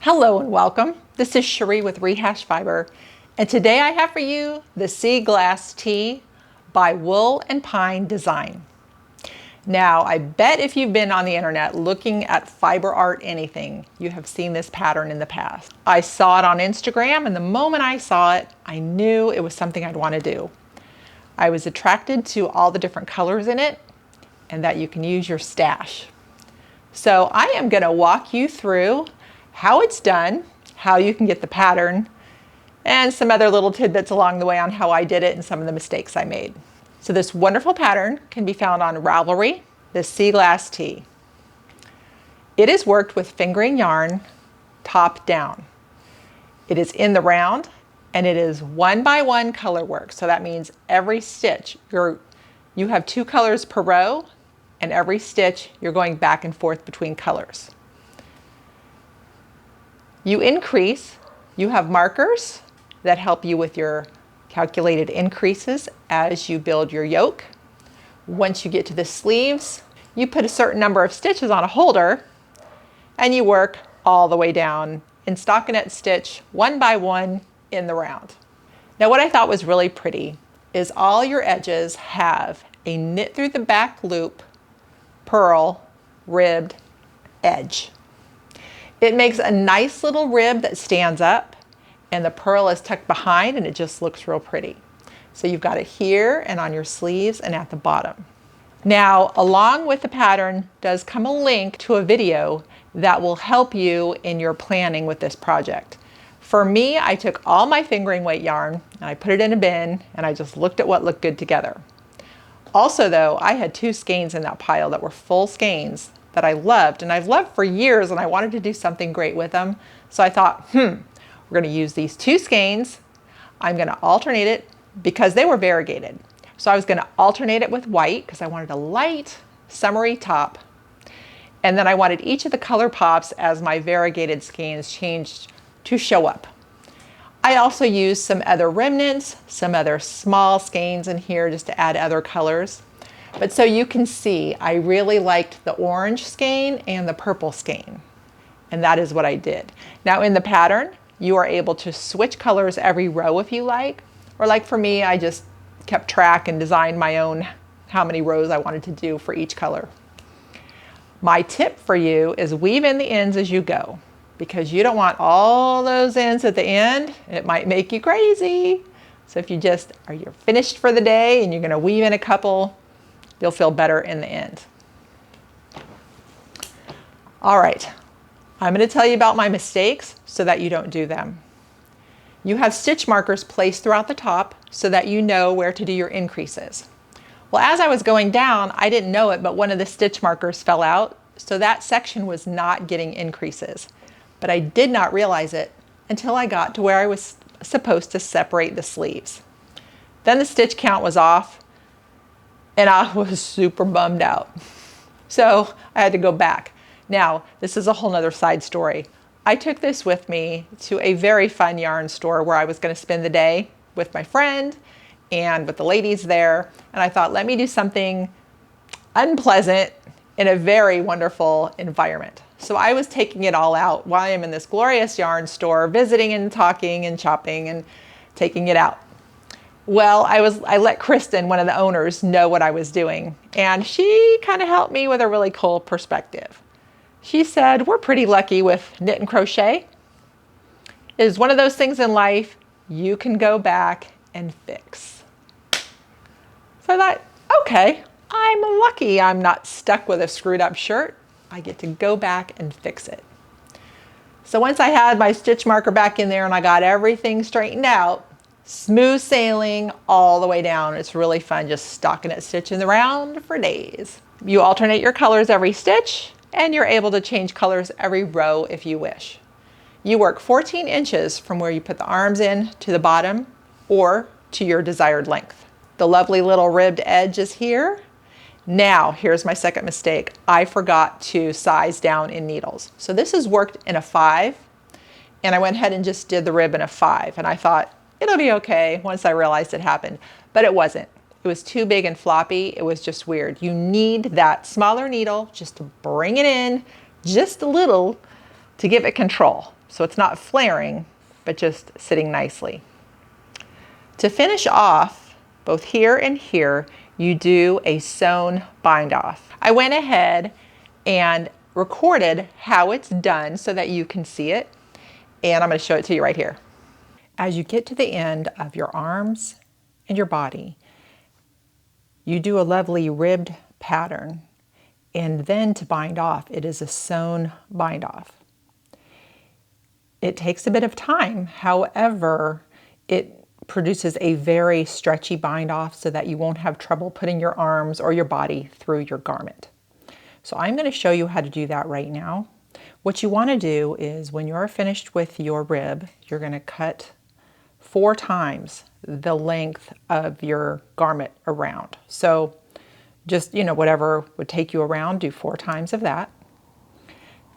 Hello and welcome. This is Cherie with Rehash Fiber, and today I have for you the Sea Glass Tee by Wool and Pine Design. Now, I bet if you've been on the internet looking at fiber art anything, you have seen this pattern in the past. I saw it on Instagram, and the moment I saw it, I knew it was something I'd want to do. I was attracted to all the different colors in it and that you can use your stash. So I am going to walk you through how it's done, how you can get the pattern, and some other little tidbits along the way on how I did it and some of the mistakes I made. So this wonderful pattern can be found on Ravelry, the Sea Glass Tee. It is worked with fingering yarn, top down. It is in the round, and it is 1 by 1 color work. So that means every stitch, you have 2 colors per row, and every stitch you're going back and forth between colors. You increase, you have markers that help you with your calculated increases as you build your yoke. Once you get to the sleeves, you put a certain number of stitches on a holder and you work all the way down in stockinette stitch 1 by 1 in the round. Now what I thought was really pretty is all your edges have a knit through the back loop, purl, ribbed edge. It makes a nice little rib that stands up, and the purl is tucked behind, and it just looks real pretty. So you've got it here and on your sleeves and at the bottom. Now, along with the pattern does come a link to a video that will help you in your planning with this project. For me, I took all my fingering weight yarn and I put it in a bin and I just looked at what looked good together. Also though, I had 2 skeins in that pile that were full skeins that I loved, and I've loved for years, and I wanted to do something great with them. So I thought, we're going to use these 2 skeins. I'm going to alternate it because they were variegated. So I was going to alternate it with white because I wanted a light, summery top. And then I wanted each of the color pops as my variegated skeins changed to show up. I also used some other remnants, some other small skeins in here just to add other colors. But so you can see, I really liked the orange skein and the purple skein. And that is what I did. Now in the pattern, you are able to switch colors every row if you like. Or like for me, I just kept track and designed my own how many rows I wanted to do for each color. My tip for you is weave in the ends as you go, because you don't want all those ends at the end. It might make you crazy. So if you're finished for the day and you're gonna weave in a couple, you'll feel better in the end. All right, I'm going to tell you about my mistakes so that you don't do them. You have stitch markers placed throughout the top so that you know where to do your increases. Well, as I was going down, I didn't know it, but one of the stitch markers fell out, so that section was not getting increases. But I did not realize it until I got to where I was supposed to separate the sleeves. Then the stitch count was off, and I was super bummed out. So I had to go back. Now, this is a whole nother side story. I took this with me to a very fun yarn store where I was going to spend the day with my friend and with the ladies there. And I thought, let me do something unpleasant in a very wonderful environment. So I was taking it all out while I'm in this glorious yarn store, visiting and talking and shopping and taking it out. Well, I let Kristen, one of the owners, know what I was doing, and she kind of helped me with a really cool perspective. She said, we're pretty lucky with knit and crochet. It is one of those things in life you can go back and fix. So I thought, okay, I'm lucky I'm not stuck with a screwed up shirt. I get to go back and fix it. So once I had my stitch marker back in there and I got everything straightened out, smooth sailing all the way down. It's really fun just stockinette stitching the round for days. You alternate your colors every stitch, and you're able to change colors every row if you wish. You work 14 inches from where you put the arms in to the bottom or to your desired length. The lovely little ribbed edge is here. Now, here's my second mistake. I forgot to size down in needles. So this is worked in a 5, and I went ahead and just did the rib in a 5, and I thought, it'll be okay once I realized it happened, but it wasn't. It was too big and floppy. It was just weird. You need that smaller needle just to bring it in just a little to give it control. So it's not flaring, but just sitting nicely. To finish off, both here and here, you do a sewn bind off. I went ahead and recorded how it's done so that you can see it, and I'm going to show it to you right here. As you get to the end of your arms and your body, you do a lovely ribbed pattern, and then to bind off, it is a sewn bind off. It takes a bit of time, however, it produces a very stretchy bind off so that you won't have trouble putting your arms or your body through your garment. So I'm going to show you how to do that right now. What you want to do is when you're finished with your rib, you're going to cut 4 times the length of your garment around. So just, whatever would take you around, do 4 times of that.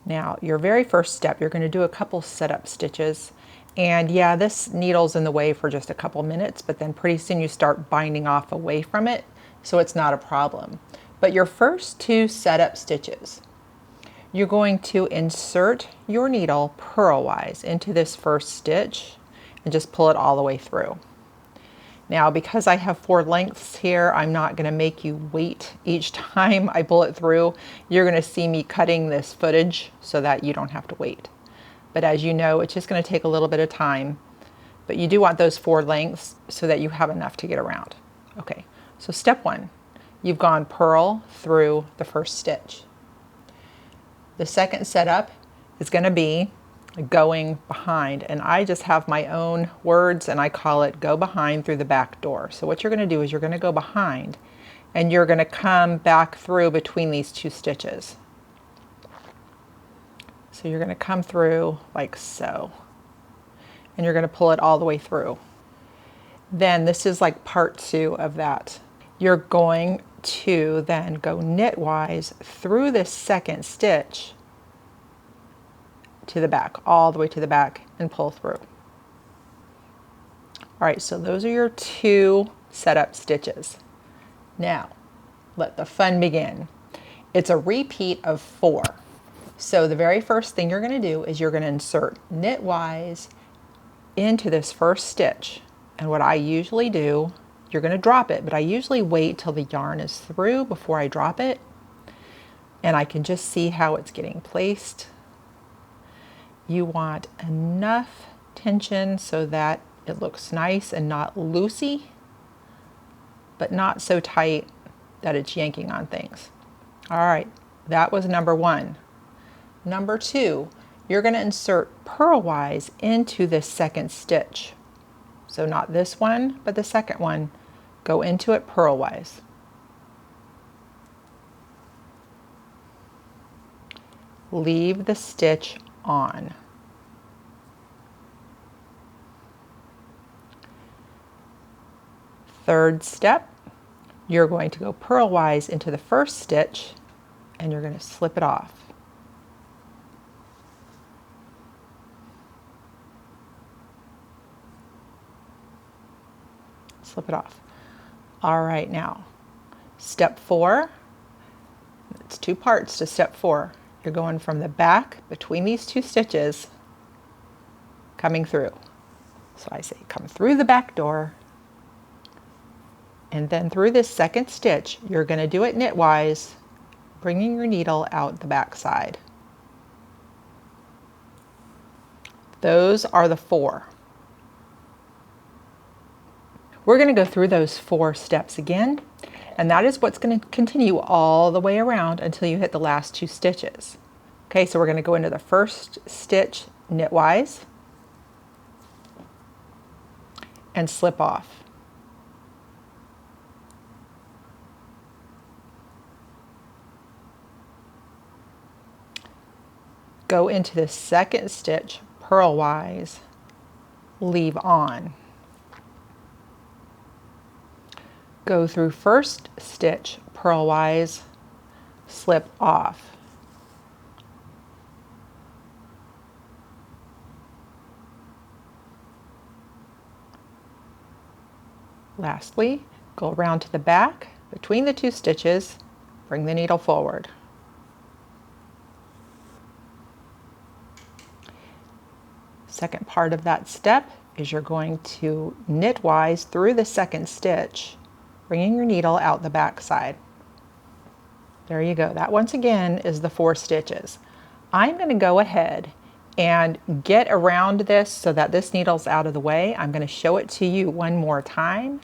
Now, your very first step, you're going to do a couple setup stitches. And yeah, this needle's in the way for just a couple minutes, but then pretty soon you start binding off away from it, so it's not a problem. But your first 2 setup stitches, you're going to insert your needle purlwise into this first stitch and just pull it all the way through. Now, because I have 4 lengths here, I'm not going to make you wait each time I pull it through. You're going to see me cutting this footage so that you don't have to wait. But as you know, it's just going to take a little bit of time. But you do want those 4 lengths so that you have enough to get around. Okay, so step 1, you've gone purl through the first stitch. The second setup is going to be going behind, and I just have my own words and I call it go behind through the back door. So what you're going to do is you're going to go behind and you're going to come back through between these 2 stitches. So you're going to come through like so, and you're going to pull it all the way through. Then this is like part 2 of that. You're going to then go knitwise through this second stitch to the back, all the way to the back, and pull through. All right, so those are your 2 setup stitches. Now, let the fun begin. It's a repeat of 4. So the very first thing you're going to do is you're going to insert knitwise into this first stitch. And what I usually do, you're going to drop it, but I usually wait till the yarn is through before I drop it. And I can just see how it's getting placed. You want enough tension so that it looks nice and not loosey, but not so tight that it's yanking on things. All right, that was number 1. Number 2, you're going to insert purlwise into this second stitch. So not this one, but the second one. Go into it purlwise. Leave the stitch on. Third step, you're going to go purlwise into the first stitch and you're going to slip it off. Slip it off. All right, now step 4, it's 2 parts to step 4. You're going from the back between these 2 stitches, coming through. So I say come through the back door, and then through this second stitch, you're going to do it knitwise, bringing your needle out the back side. Those are the 4. We're going to go through those 4 steps again, and that is what's going to continue all the way around until you hit the last 2 stitches. Okay, so we're going to go into the first stitch knitwise and slip off. Go into the second stitch purlwise, leave on. Go through first stitch purlwise, slip off. Lastly, go around to the back between the 2 stitches, bring the needle forward. Second part of that step is you're going to knitwise through the second stitch, bringing your needle out the back side. There you go. That once again is the 4 stitches. I'm going to go ahead and get around this so that this needle's out of the way. I'm going to show it to you one more time,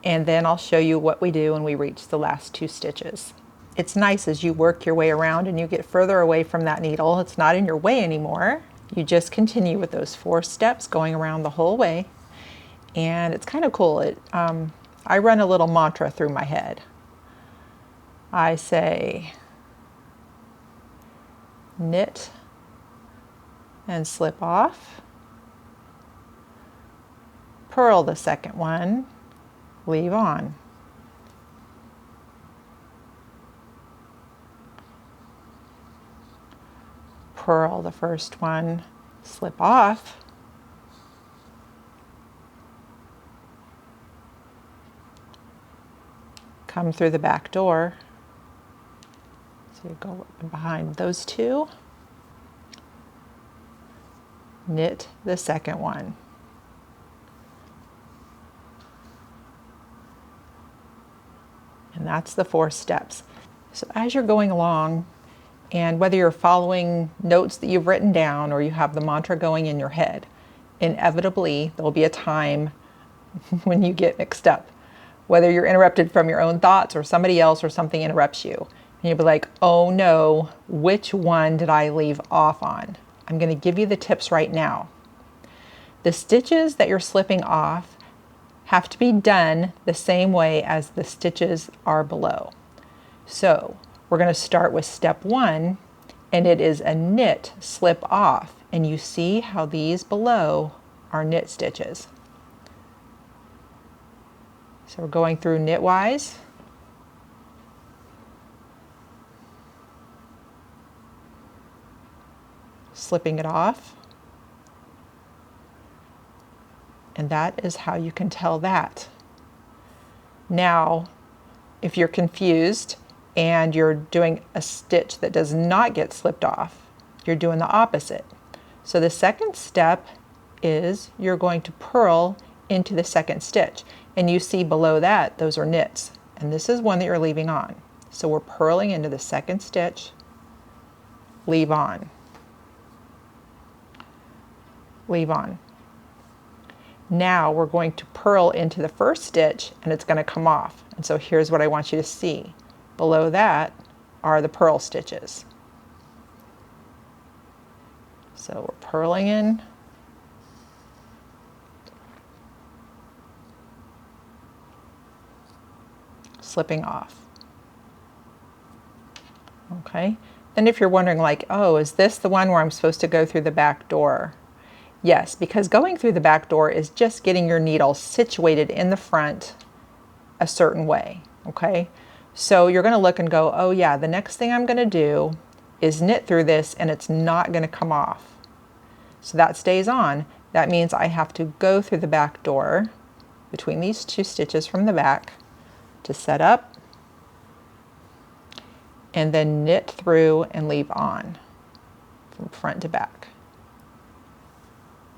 and then I'll show you what we do when we reach the last 2 stitches. It's nice as you work your way around and you get further away from that needle. It's not in your way anymore. You just continue with those 4 steps going around the whole way, and it's kind of cool. I run a little mantra through my head. I say, knit and slip off, purl the second one, leave on. Purl the first one, slip off, come through the back door. So you go behind those 2, knit the second one. And that's the 4 steps. So as you're going along, and whether you're following notes that you've written down or you have the mantra going in your head, inevitably there'll be a time when you get mixed up. Whether you're interrupted from your own thoughts or somebody else or something interrupts you. And you'll be like, oh no, which one did I leave off on? I'm going to give you the tips right now. The stitches that you're slipping off have to be done the same way as the stitches are below. So we're going to start with step 1, and it is a knit slip off. And you see how these below are knit stitches. So we're going through knitwise. Slipping it off, and that is how you can tell that. Now, if you're confused and you're doing a stitch that does not get slipped off, you're doing the opposite. So the second step is you're going to purl into the second stitch, and you see below that those are knits, and this is one that you're leaving on. So we're purling into the second stitch, leave on. Leave on. Now we're going to purl into the first stitch and it's going to come off. And so here's what I want you to see. Below that are the purl stitches. So we're purling in, slipping off. Okay. Then if you're wondering like, oh, is this the one where I'm supposed to go through the back door? Yes, because going through the back door is just getting your needle situated in the front a certain way, okay? So you're going to look and go, oh yeah, the next thing I'm going to do is knit through this and it's not going to come off. So that stays on. That means I have to go through the back door between these 2 stitches from the back to set up and then knit through and leave on from front to back.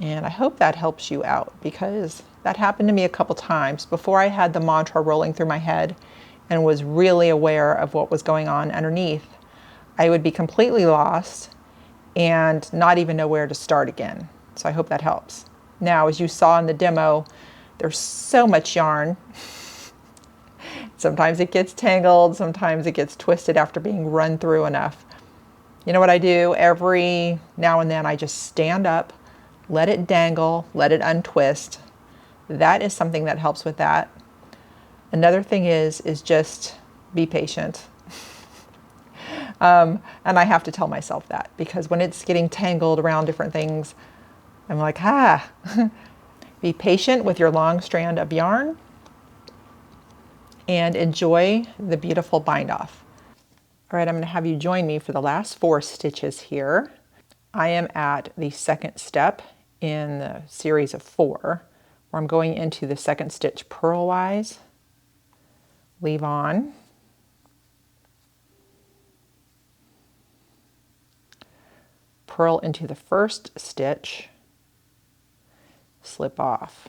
And I hope that helps you out, because that happened to me a couple times before I had the mantra rolling through my head and was really aware of what was going on underneath. I would be completely lost and not even know where to start again. So I hope that helps. Now, as you saw in the demo, there's so much yarn. Sometimes it gets tangled, sometimes it gets twisted after being run through enough. You know what I do? Every now and then I just stand up, let it dangle, let it untwist. That is something that helps with that. Another thing is just be patient. And I have to tell myself that, because when it's getting tangled around different things, I'm like, Be patient with your long strand of yarn and enjoy the beautiful bind off. All right, I'm going to have you join me for the last 4 stitches here. I am at the second step in the series of 4, where I'm going into the second stitch purlwise, leave on, purl into the first stitch, slip off.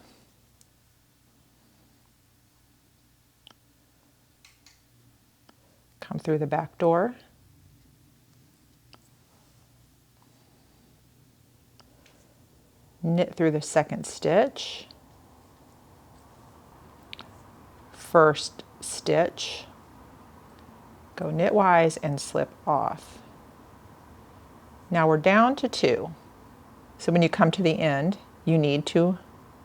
Come through the back door. Knit through the second stitch. First stitch. Go knitwise and slip off. Now we're down to 2. So when you come to the end, you need to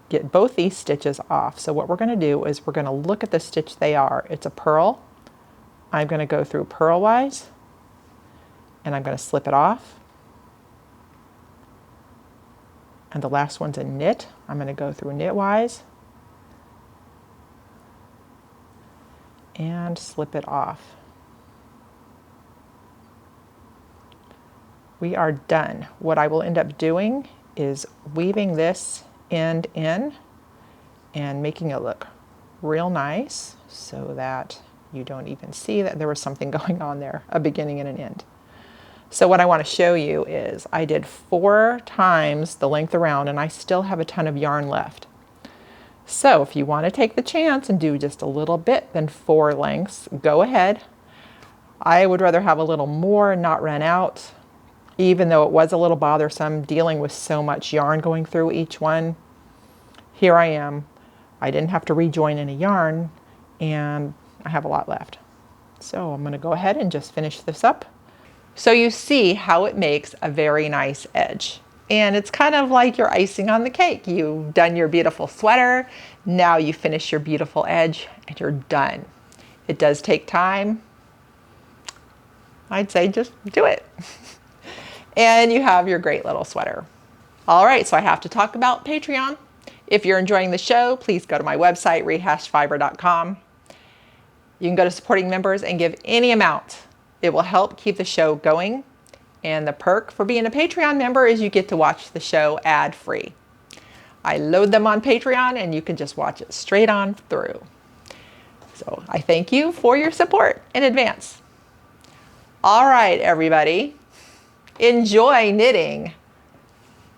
get both these stitches off. So what we're going to do is we're going to look at the stitch they are. It's a purl. I'm going to go through purlwise and I'm going to slip it off. And the last one's a knit. I'm going to go through knitwise and slip it off. We are done. What I will end up doing is weaving this end in and making it look real nice so that you don't even see that there was something going on there, a beginning and an end. So what I want to show you is I did 4 times the length around and I still have a ton of yarn left. So if you want to take the chance and do just a little bit than 4 lengths, go ahead. I would rather have a little more and not run out, even though it was a little bothersome dealing with so much yarn going through each one. Here I am. I didn't have to rejoin any yarn and I have a lot left. So I'm going to go ahead and just finish this up. So you see how it makes a very nice edge. And it's kind of like your icing on the cake. You've done your beautiful sweater. Now you finish your beautiful edge and you're done. It does take time. I'd say just do it. And you have your great little sweater. All right, so I have to talk about Patreon. If you're enjoying the show, please go to my website, rehashfiber.com. You can go to supporting members and give any amount. It will help keep the show going. And the perk for being a Patreon member is you get to watch the show ad-free. I load them on Patreon and you can just watch it straight on through. So I thank you for your support in advance. All right, everybody. Enjoy knitting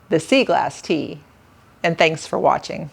the sea glass tee, and thanks for watching.